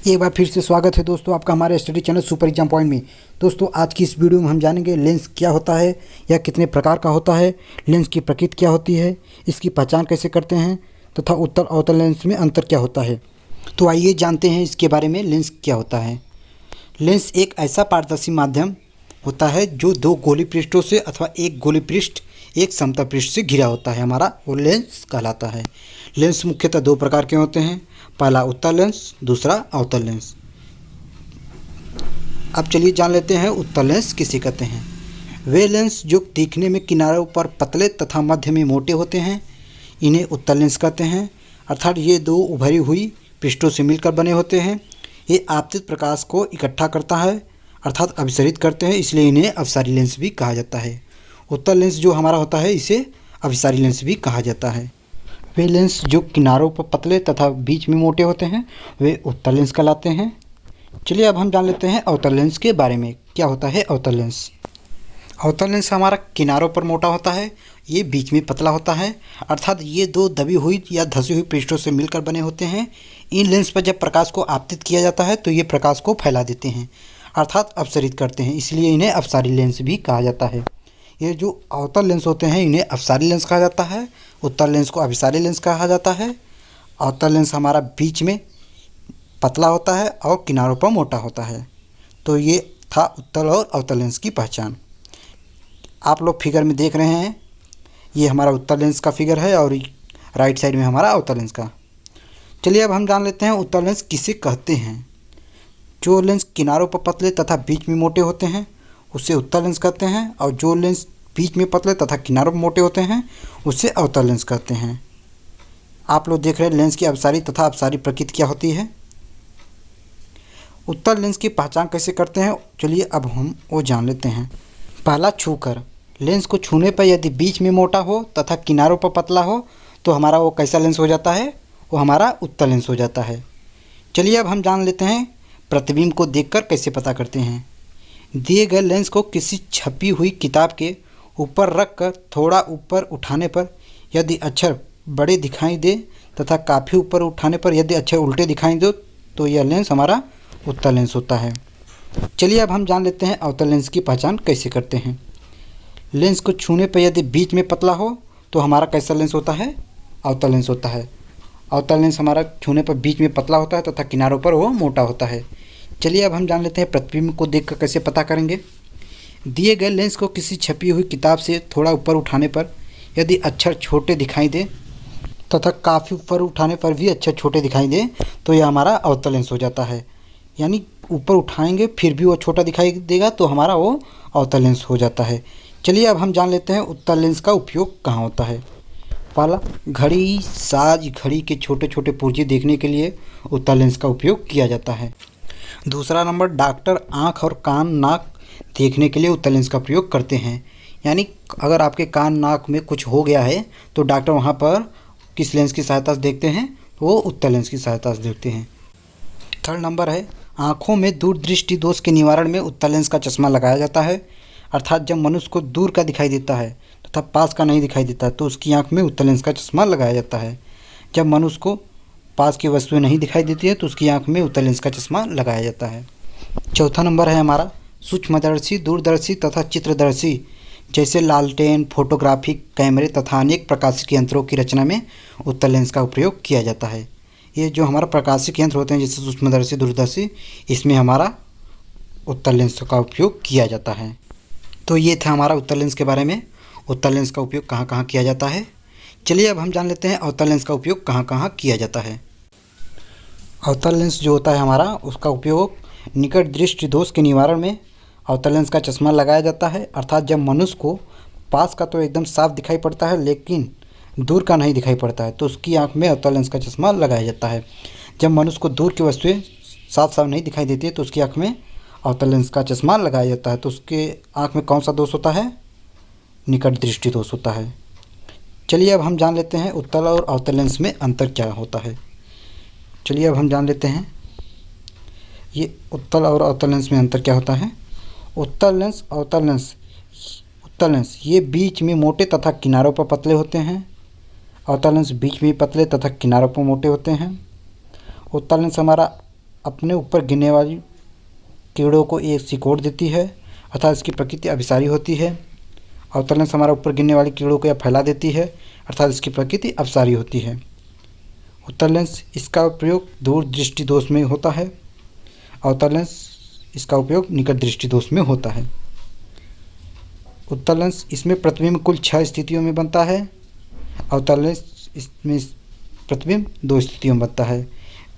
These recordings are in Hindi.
एक बार फिर से स्वागत है दोस्तों आपका हमारे study channel super exam point में। दोस्तों आज की इस वीडियो में हम जानेंगे लेंस क्या होता है या कितने प्रकार का होता है, लेंस की प्रकृति क्या होती है, इसकी पहचान कैसे करते हैं तथा उत्तल अवतल लेंस में अंतर क्या होता है। तो आइए जानते हैं इसके बारे में। लेंस क्या होता है। लेंस एक ऐसा पारदर्शी माध्यम होता है जो दो गोलीय पृष्ठों से अथवा एक गोलीय पृष्ठ एक समतल पृष्ठ से घिरा होता है, हमारा वो लेंस कहलाता है। लेंस मुख्यतः दो प्रकार के होते हैं, पहला उत्तल लेंस, दूसरा अवतल लेंस। अब चलिए जान लेते हैं उत्तल लेंस किसे कहते हैं। वे लेंस जो दिखने में किनारों पर पतले तथा मध्य में मोटे होते हैं, इन्हें उत्तल लेंस कहते हैं। अर्थात ये दो उभरी हुई पृष्ठों से मिलकर बने होते हैं। ये आपतित प्रकाश को इकट्ठा करता है अर्थात अभिसारित करते हैं, इसलिए इन्हें अपसारी लेंस भी कहा जाता है। उत्तल लेंस जो हमारा होता है इसे अभिसारी लेंस भी कहा जाता है। वे लेंस जो किनारों पर पतले तथा बीच में मोटे होते हैं वे उत्तल लेंस कहलाते हैं। चलिए अब हम जान लेते हैं अवतल लेंस के बारे में। क्या होता है अवतल लेंस। अवतल लेंस हमारा किनारों पर मोटा होता है, ये बीच में पतला होता है, अर्थात ये दो दबी हुई या धसी हुई पृष्ठों से मिलकर बने होते हैं। इन लेंस पर जब प्रकाश को आपतित किया जाता है तो ये प्रकाश को फैला देते हैं अर्थात अपसरित करते हैं, इसलिए इन्हें अपसारी लेंस भी कहा जाता है। ये जो अवतल लेंस होते हैं इन्हें अपसारी लेंस कहा जाता है, उत्तल लेंस को अभिसारी लेंस कहा जाता है। अवतल लेंस हमारा बीच में पतला होता है और किनारों पर मोटा होता है। तो ये था उत्तल और अवतल लेंस की पहचान। आप लोग फिगर में देख रहे हैं, ये हमारा उत्तल लेंस का फिगर है और राइट साइड में हमारा अवतल लेंस का। चलिए अब हम जान लेते हैं उत्तल लेंस किसे कहते हैं। जो लेंस किनारों पर पतले तथा बीच में मोटे होते हैं उसे उत्तल लेंस कहते हैं, और जो लेंस बीच में पतले तथा किनारों पर मोटे होते हैं उसे अवतल लेंस कहते हैं। आप लोग देख रहे हैं लेंस की अपसारी तथा अपसारी प्रकृति क्या होती है। उत्तल लेंस की पहचान कैसे करते हैं, चलिए अब हम वो जान लेते हैं। पहला छूकर। लेंस को छूने पर यदि बीच में मोटा हो तथा किनारों पर पतला हो तो हमारा वो कैसा लेंस हो जाता है, वो हमारा उत्तल लेंस हो जाता है। चलिए अब हम जान लेते हैं प्रतिबिंब को देखकर कैसे पता करते हैं। दिए गए लेंस को किसी छपी हुई किताब के ऊपर रखकर थोड़ा ऊपर उठाने पर यदि अक्षर बड़े दिखाई दे तथा काफ़ी ऊपर उठाने पर यदि अक्षर उल्टे दिखाई दे तो यह लेंस हमारा उत्तल लेंस होता है। चलिए अब हम जान लेते हैं अवतल लेंस की पहचान कैसे करते हैं। लेंस को छूने पर यदि बीच में पतला हो तो हमारा कैसा लेंस होता है, अवतल लेंस होता है। अवतल लेंस हमारा छूने पर बीच में पतला होता है तथा किनारों पर वो मोटा होता है। चलिए अब हम जान लेते हैं प्रतिबिंब को देखकर कैसे पता करेंगे। दिए गए लेंस को किसी छपी हुई किताब से थोड़ा ऊपर उठाने पर यदि अक्षर छोटे दिखाई दे तथा काफ़ी ऊपर उठाने पर भी अक्षर छोटे दिखाई दे तो यह हमारा अवतल लेंस हो जाता है। यानी ऊपर उठाएंगे फिर भी वो छोटा दिखाई देगा तो हमारा वो अवतल लेंस हो जाता है। चलिए अब हम जान लेते हैं उत्तल लेंस का उपयोग कहाँ होता है। पहला, घड़ी, साज, घड़ी के छोटे छोटे पुर्जे देखने के लिए उत्तल लेंस का उपयोग किया जाता है। दूसरा नंबर, डॉक्टर आँख और कान नाक देखने के लिए उत्तल लेंस का प्रयोग करते हैं। यानी अगर आपके कान नाक में कुछ हो गया है तो डॉक्टर वहाँ पर किस लेंस की सहायता से देखते हैं, वो उत्तल लेंस की सहायता से देखते हैं। थर्ड नंबर है, आँखों में दूरदृष्टि दोष के निवारण में उत्तल लेंस का चश्मा लगाया जाता है। अर्थात जब मनुष्य को दूर का दिखाई देता है तथा पास का नहीं दिखाई देता तो उसकी आँख में उत्तल लेंस का चश्मा लगाया जाता है। जब मनुष्य को पास की वस्तुएं नहीं दिखाई देती है तो उसकी आँख में उत्तल लेंस का चश्मा लगाया जाता है। चौथा नंबर है हमारा, सूक्ष्मदर्शी, दूरदर्शी तथा चित्रदर्शी जैसे लालटेन, फोटोग्राफिक कैमरे तथा अनेक प्रकाशिक यंत्रों की रचना में उत्तल लेंस का उपयोग किया जाता है। ये जो हमारा प्रकाशिक यंत्र होते हैं जैसे सूक्ष्मदर्शी, दूरदर्शी, इसमें हमारा उत्तल लेंस का उपयोग किया जाता है। तो ये था हमारा उत्तल लेंस के बारे में। उत्तल लेंस का उपयोग कहाँ कहाँ किया जाता है। चलिए अब हम जान लेते हैं अवतल लेंस का उपयोग कहाँ कहाँ किया जाता है। अवतल लेंस जो होता है हमारा, उसका उपयोग निकट दृष्टि दोष के निवारण में अवतल लेंस का चश्मा लगाया जाता है। अर्थात जब मनुष्य को पास का तो एकदम साफ दिखाई पड़ता है लेकिन दूर का नहीं दिखाई पड़ता है तो उसकी आँख में अवतल लेंस का चश्मा लगाया जाता है। जब मनुष्य को दूर की वस्तुएं साफ साफ नहीं दिखाई देती है तो उसकी आँख में अवतल लेंस का चश्मा लगाया जाता है। तो उसके आँख में कौन सा दोष होता है, निकट दृष्टि दोष होता है। चलिए अब हम जान लेते हैं उत्तल और अवतल लेंस में अंतर क्या होता है। चलिए अब हम जान लेते हैं ये उत्तल और अवतल लेंस में अंतर क्या होता है। उत्तल लेंस, अवतल लेंस। उत्तल लेंस ये बीच में मोटे तथा किनारों पर पतले होते हैं। अवतल लेंस बीच में पतले तथा किनारों पर मोटे होते हैं। उत्तल लेंस हमारा अपने ऊपर गिरने वाली कीड़ों को एक सिकोड़ देती है, अर्थात इसकी प्रकृति अभिसारी होती है। अवतल लेंस हमारा ऊपर गिरने वाली कीड़ों को यह फैला देती है, अर्थात इसकी प्रकृति अपसारी होती है। उत्तल लेंस इसका उपयोग दूर दृष्टि दोष में होता है। अवतल लेंस इसका उपयोग निकट दृष्टि दोष में होता है। उत्तल लेंस इसमें प्रतिबिंब कुल 6 स्थितियों में बनता है। अवतल लेंस इसमें प्रतिबिंब 2 स्थितियों में बनता है।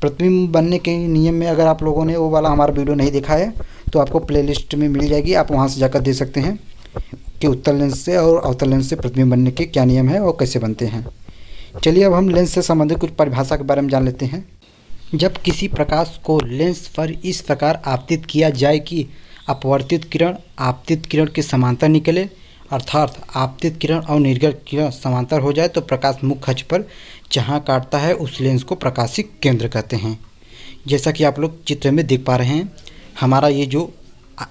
प्रतिबिंब बनने के नियम में अगर आप लोगों ने वो वाला हमारा वीडियो नहीं देखा है तो आपको प्लेलिस्ट में मिल जाएगी, आप वहाँ से जाकर देख सकते हैं कि उत्तल लेंस से और अवतल लेंस से प्रतिबिंब बनने के क्या नियम है और कैसे बनते हैं। चलिए अब हम लेंस से संबंधित कुछ परिभाषा के बारे में जान लेते हैं। जब किसी प्रकाश को लेंस पर इस प्रकार आपतित किया जाए कि अपवर्तित किरण आपतित किरण के समांतर निकले, अर्थात आपतित किरण और निर्गत किरण समांतर हो जाए, तो प्रकाश मुख्य अक्ष पर जहाँ काटता है उस लेंस को प्रकाशिक केंद्र कहते हैं। जैसा कि आप लोग चित्र में देख पा रहे हैं, हमारा ये जो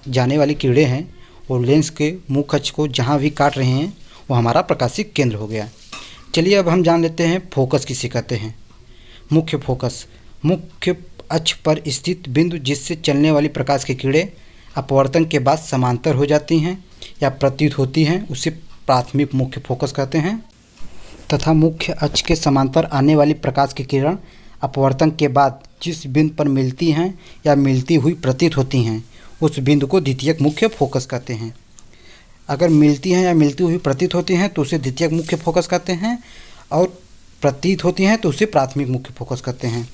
जाने वाली किरणें हैं वो लेंस के मुख्य अक्ष को जहाँ भी काट रहे हैं वो हमारा प्रकाशिक केंद्र हो गया। चलिए अब हम जान लेते हैं फोकस किसे कहते हैं। मुख्य फोकस मुख्य अक्ष पर स्थित बिंदु जिससे चलने वाली प्रकाश की किरणें अपवर्तन के बाद समांतर हो जाती हैं या प्रतीत होती हैं, उसे प्राथमिक मुख्य फोकस कहते हैं। तथा मुख्य अक्ष के समांतर आने वाली प्रकाश की किरण अपवर्तन के बाद जिस बिंदु पर मिलती हैं या मिलती हुई प्रतीत होती हैं उस बिंदु को द्वितीयक मुख्य फोकस कहते हैं। अगर मिलती हैं या मिलती हुई प्रतीत होती हैं तो उसे द्वितीयक मुख्य फोकस कहते हैं, और प्रतीत होती हैं तो उसे प्राथमिक मुख्य फोकस कहते हैं।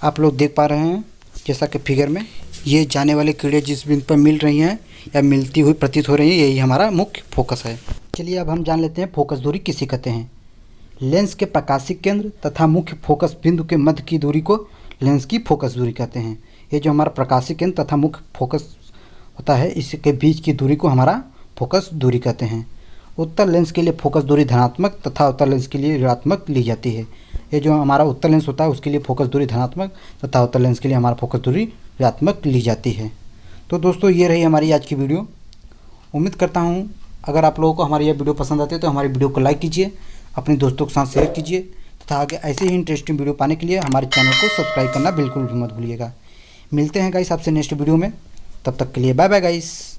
आप लोग देख पा रहे हैं जैसा कि फिगर में ये जाने वाली किरणें जिस बिंदु पर मिल रही हैं या मिलती हुई प्रतीत हो रही हैं, यही हमारा मुख्य फोकस है। चलिए अब हम जान लेते हैं फोकस दूरी किसे कहते हैं। लेंस के प्रकाशिक केंद्र तथा मुख्य फोकस बिंदु के मध्य की दूरी को लेंस की फोकस दूरी कहते हैं। ये जो हमारा प्रकाशिक केंद्र तथा मुख्य फोकस होता है इसके बीच की दूरी को हमारा फोकस दूरी कहते हैं। उत्तल लेंस के लिए फोकस दूरी धनात्मक तथा अवतल लेंस के लिए ऋणात्मक ली जाती है। ये जो हमारा उत्तल लेंस होता है उसके लिए फोकस दूरी धनात्मक तथा अवतल लेंस के लिए हमारा फोकस दूरी ऋणात्मक ली जाती है। तो दोस्तों ये रही हमारी आज की वीडियो। उम्मीद करता हूँ अगर आप लोगों को हमारी यह वीडियो पसंद आती है तो हमारी वीडियो को लाइक कीजिए, अपने दोस्तों के साथ शेयर कीजिए तथा आगे ऐसे ही इंटरेस्टिंग वीडियो पाने के लिए हमारे चैनल को सब्सक्राइब करना बिल्कुल भी मत भूलिएगा। मिलते हैं गाइस आपसे नेक्स्ट वीडियो में, तब तक के लिए बाय बाय गाइस।